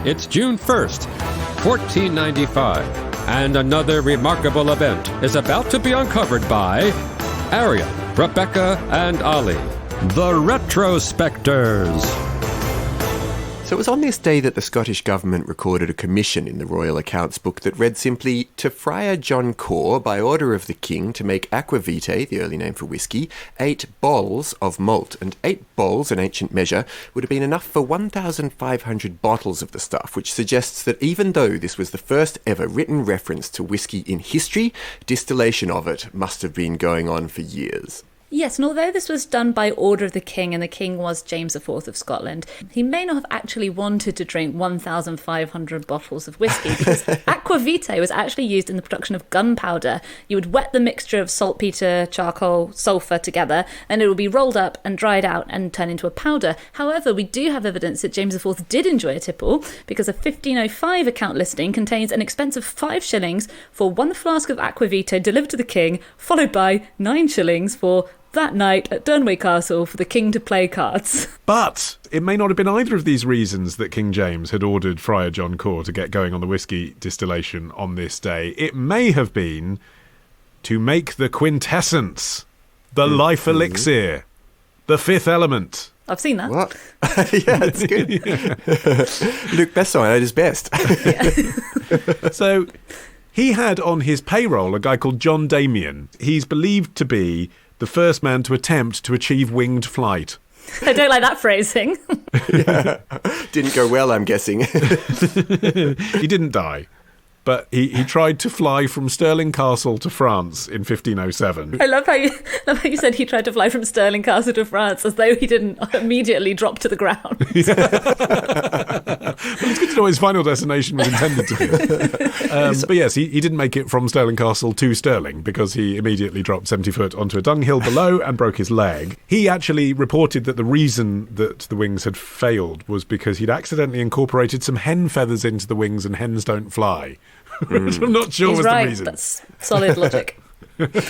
It's June 1st, 1495, and another remarkable event is about to be uncovered by Arion, Rebecca, and Ali, the Retrospectors. So it was on this day that the Scottish Government recorded a commission in the Royal Accounts book that read simply, to Friar John Cor, by order of the King, to make aqua vitae, the early name for whisky, 8 bolls of malt. And 8 bolls, an ancient measure, would have been enough for 1,500 bottles of the stuff, which suggests that even though this was the first ever written reference to whisky in history, distillation of it must have been going on for years. Yes, and although this was done by order of the King, and the King was James IV of Scotland, he may not have actually wanted to drink 1,500 bottles of whisky, because aqua vitae was actually used in the production of gunpowder. You would wet the mixture of saltpeter, charcoal, sulphur together, and it would be rolled up and dried out and turned into a powder. However, we do have evidence that James IV did enjoy a tipple, because a 1505 account listing contains an expense of 5 shillings for 1 flask of aqua vitae delivered to the King, followed by 9 shillings for that night at Durnway Castle for the King to play cards. But it may not have been either of these reasons that King James had ordered Friar John Cor to get going on the whisky distillation on this day. It may have been to make the quintessence, the life elixir, the fifth element. I've seen that. What? Yeah, it's good. Luc Besson at his best. So he had on his payroll a guy called John Damian. He's believed to be the first man to attempt to achieve winged flight. I don't like that phrasing. Yeah. Didn't go well, I'm guessing. He didn't die, but he tried to fly from Stirling Castle to France in 1507. I love how you said he tried to fly from Stirling Castle to France, as though he didn't immediately drop to the ground. Well, it's good to know what his final destination was intended to be. But yes, he didn't make it from Stirling Castle to Stirling, because he immediately dropped 70 foot onto a dunghill below and broke his leg. He actually reported that the reason that the wings had failed was because he'd accidentally incorporated some hen feathers into the wings, and hens don't fly. Which I'm not sure was the reason. That's solid logic.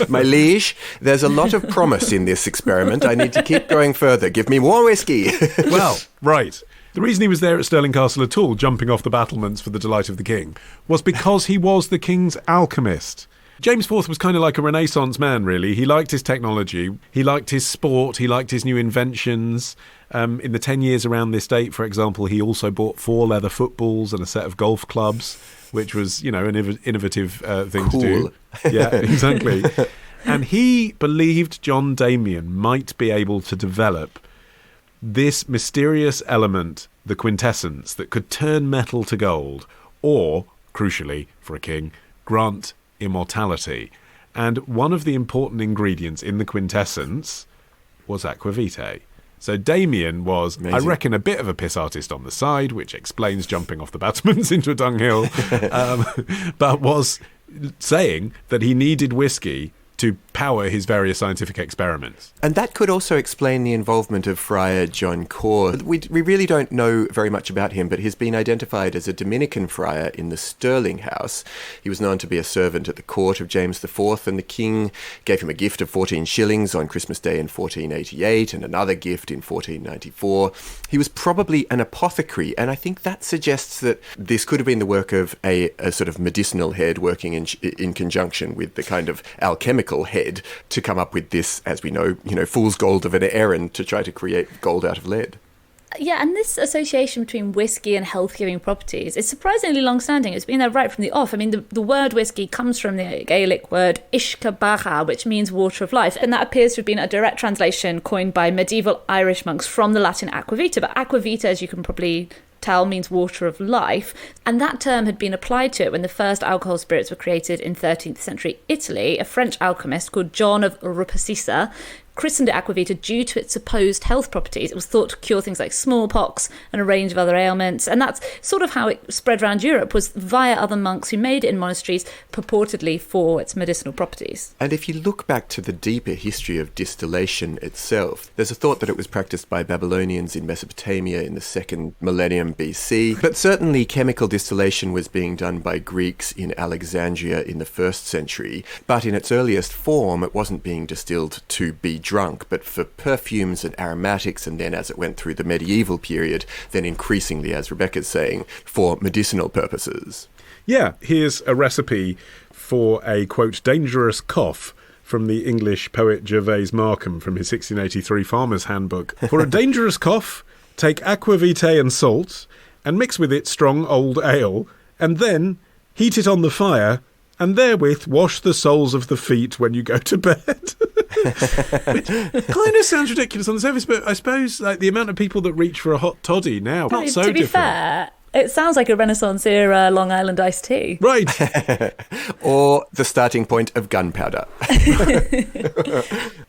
My liege, there's a lot of promise in this experiment. I need to keep going further. Give me more whiskey. Well, right. The reason he was there at Stirling Castle at all, jumping off the battlements for the delight of the King, was because he was the King's alchemist. James IV was kind of like a Renaissance man, really. He liked his technology, he liked his sport, he liked his new inventions. In the 10 years around this date, for example, he also bought 4 leather footballs and a set of golf clubs, which was, an innovative thing to do. Yeah, exactly. And he believed John Damian might be able to develop this mysterious element, the quintessence, that could turn metal to gold, or, crucially for a king, grant immortality. And one of the important ingredients in the quintessence was aqua vitae. So Damian was, amazing. I reckon, a bit of a piss artist on the side, which explains jumping off the battlements into a dunghill, but was saying that he needed whiskey to power his various scientific experiments. And that could also explain the involvement of Friar John Cor. We really don't know very much about him, but he's been identified as a Dominican friar in the Stirling House. He was known to be a servant at the court of James IV, and the King gave him a gift of 14 shillings on Christmas Day in 1488, and another gift in 1494. He was probably an apothecary, and I think that suggests that this could have been the work of a sort of medicinal head working in conjunction with the kind of alchemical head to come up with this, as we know, fool's gold of an errand to try to create gold out of lead. Yeah, and this association between whiskey and health-giving properties is surprisingly long-standing. It's been there right from the off. I mean, the word whiskey comes from the Gaelic word ishka, which means water of life, and that appears to have been a direct translation coined by medieval Irish monks from the Latin aqua vitae. But aqua vitae, as you can probably tell, means water of life, and that term had been applied to it when the first alcohol spirits were created in 13th century Italy. A French alchemist called John of Rupacissa christened it aqua vitae due to its supposed health properties. It was thought to cure things like smallpox and a range of other ailments, and that's sort of how it spread around Europe, was via other monks who made it in monasteries purportedly for its medicinal properties. And if you look back to the deeper history of distillation itself, there's a thought that it was practiced by Babylonians in Mesopotamia in the 2nd millennium BC, but certainly chemical distillation was being done by Greeks in Alexandria in the 1st century, but in its earliest form it wasn't being distilled to be drunk, but for perfumes and aromatics, and then as it went through the medieval period, then increasingly, as Rebecca's saying, for medicinal purposes. Yeah, here's a recipe for a, quote, dangerous cough from the English poet Gervase Markham from his 1683 Farmer's Handbook. For a dangerous cough, take aqua vitae and salt, and mix with it strong old ale, and then heat it on the fire, and therewith wash the soles of the feet when you go to bed. Which kind of sounds ridiculous on the surface, but I suppose like the amount of people that reach for a hot toddy now, not so to be different. fair, it sounds like a Renaissance era Long Island iced tea. Right. Or the starting point of gunpowder.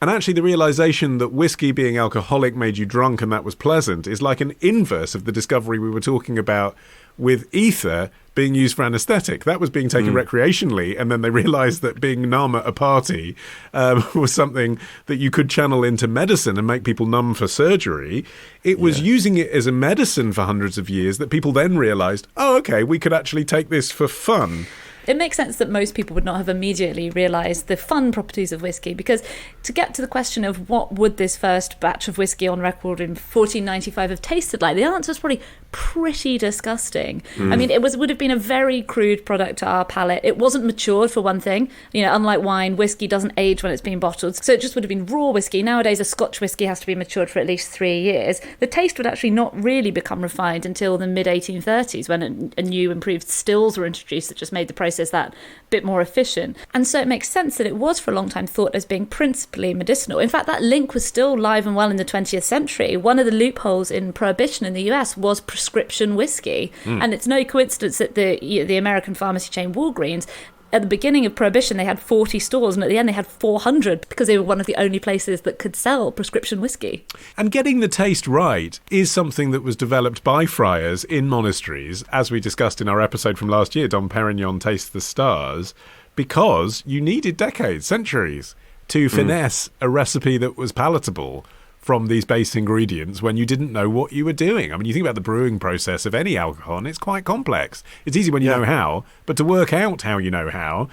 And actually the realisation that whiskey being alcoholic made you drunk and that was pleasant is like an inverse of the discovery we were talking about with ether being used for anaesthetic. That was being taken recreationally, and then they realised that being numb at a party was something that you could channel into medicine and make people numb for surgery. It was using it as a medicine for hundreds of years that people then realised, oh, okay, we could actually take this for fun. It makes sense that most people would not have immediately realised the fun properties of whiskey, because to get to the question of what would this first batch of whiskey on record in 1495 have tasted like, the answer is probably pretty disgusting. I mean, would have been a very crude product to our palate. It wasn't matured, for one thing. You know, unlike wine, whiskey doesn't age when it's being bottled, so it just would have been raw whiskey. Nowadays, a Scotch whiskey has to be matured for at least 3 years. The taste would actually not really become refined until the mid-1830s, when a new improved stills were introduced that just made the process that bit more efficient. And so it makes sense that it was for a long time thought as being principally medicinal. In fact, that link was still live and well in the 20th century. One of the loopholes in Prohibition in the US was prescription whiskey. And it's no coincidence that the American pharmacy chain Walgreens, at the beginning of Prohibition, they had 40 stores, and at the end they had 400 because they were one of the only places that could sell prescription whiskey. And getting the taste right is something that was developed by friars in monasteries, as we discussed in our episode from last year, Dom Perignon Tastes the Stars, because you needed decades, centuries, to finesse a recipe that was palatable from these base ingredients when you didn't know what you were doing. I mean, you think about the brewing process of any alcohol, and it's quite complex. It's easy when you know how, but to work out how you know how,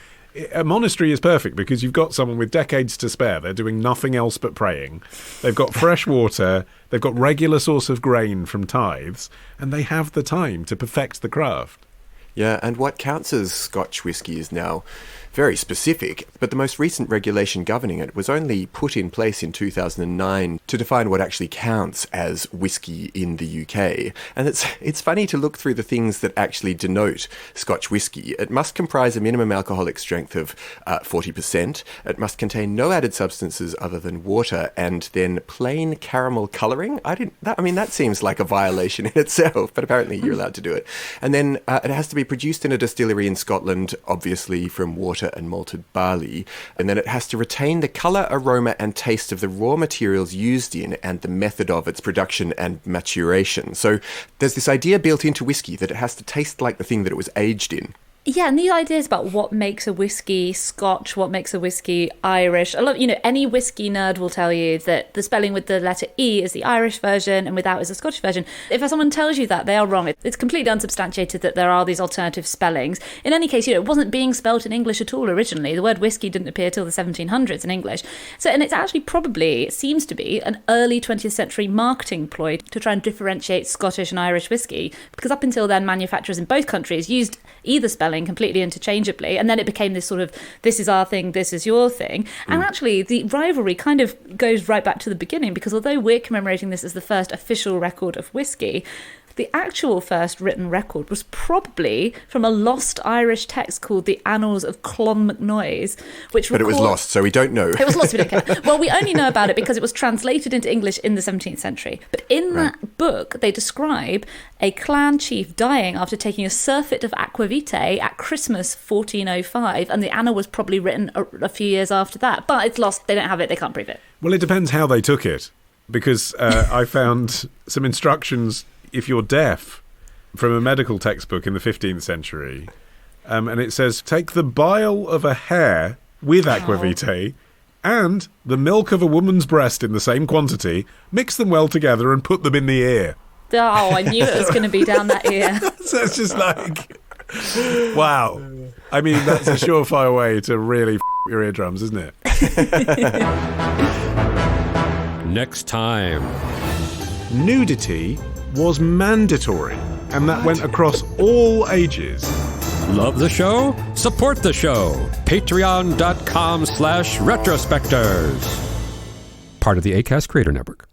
a monastery is perfect because you've got someone with decades to spare. They're doing nothing else but praying. They've got fresh water, they've got regular source of grain from tithes, and they have the time to perfect the craft. Yeah, and what counts as Scotch whisky is now very specific, but the most recent regulation governing it was only put in place in 2009 to define what actually counts as whiskey in the UK. And it's funny to look through the things that actually denote Scotch whisky. It must comprise a minimum alcoholic strength of 40%. It must contain no added substances other than water, and then plain caramel colouring. That seems like a violation in itself, but apparently you're allowed to do it. And then it has to be produced in a distillery in Scotland, obviously from water and malted barley, and then it has to retain the colour, aroma and taste of the raw materials used in and the method of its production and maturation. So there's this idea built into whiskey that it has to taste like the thing that it was aged in. Yeah, and the ideas about what makes a whiskey Scotch, what makes a whiskey Irish. Any whiskey nerd will tell you that the spelling with the letter E is the Irish version and without is the Scottish version. If someone tells you that, they are wrong. It's completely unsubstantiated that there are these alternative spellings. In any case, it wasn't being spelt in English at all originally. The word whiskey didn't appear till the 1700s in English. And it's actually it seems to be an early 20th century marketing ploy to try and differentiate Scottish and Irish whiskey, because up until then, manufacturers in both countries used either spelling completely interchangeably, and then it became this sort of, this is our thing, this is your thing. And actually the rivalry kind of goes right back to the beginning, because although we're commemorating this as the first official record of whiskey, the actual first written record was probably from a lost Irish text called the Annals of Clonmacnoise, But it was lost, so we don't know. It was lost, we don't care. Well, we only know about it because it was translated into English in the 17th century. But in that book, they describe a clan chief dying after taking a surfeit of aqua vitae at Christmas 1405, and the annal was probably written a few years after that. But it's lost, they don't have it, they can't prove it. Well, it depends how they took it, because I found some instructions if you're deaf from a medical textbook in the 15th century, and it says, take the bile of a hare with aqua vitae and the milk of a woman's breast in the same quantity, mix them well together and put them in the ear. Oh, I knew it was going to be down that ear. So it's just like, wow. I mean, that's a surefire way to really your eardrums, isn't it? next time. Nudity was mandatory, and that went across all ages. Love the show? Support the show. Patreon.com/retrospectors. Part of the Acast Creator Network.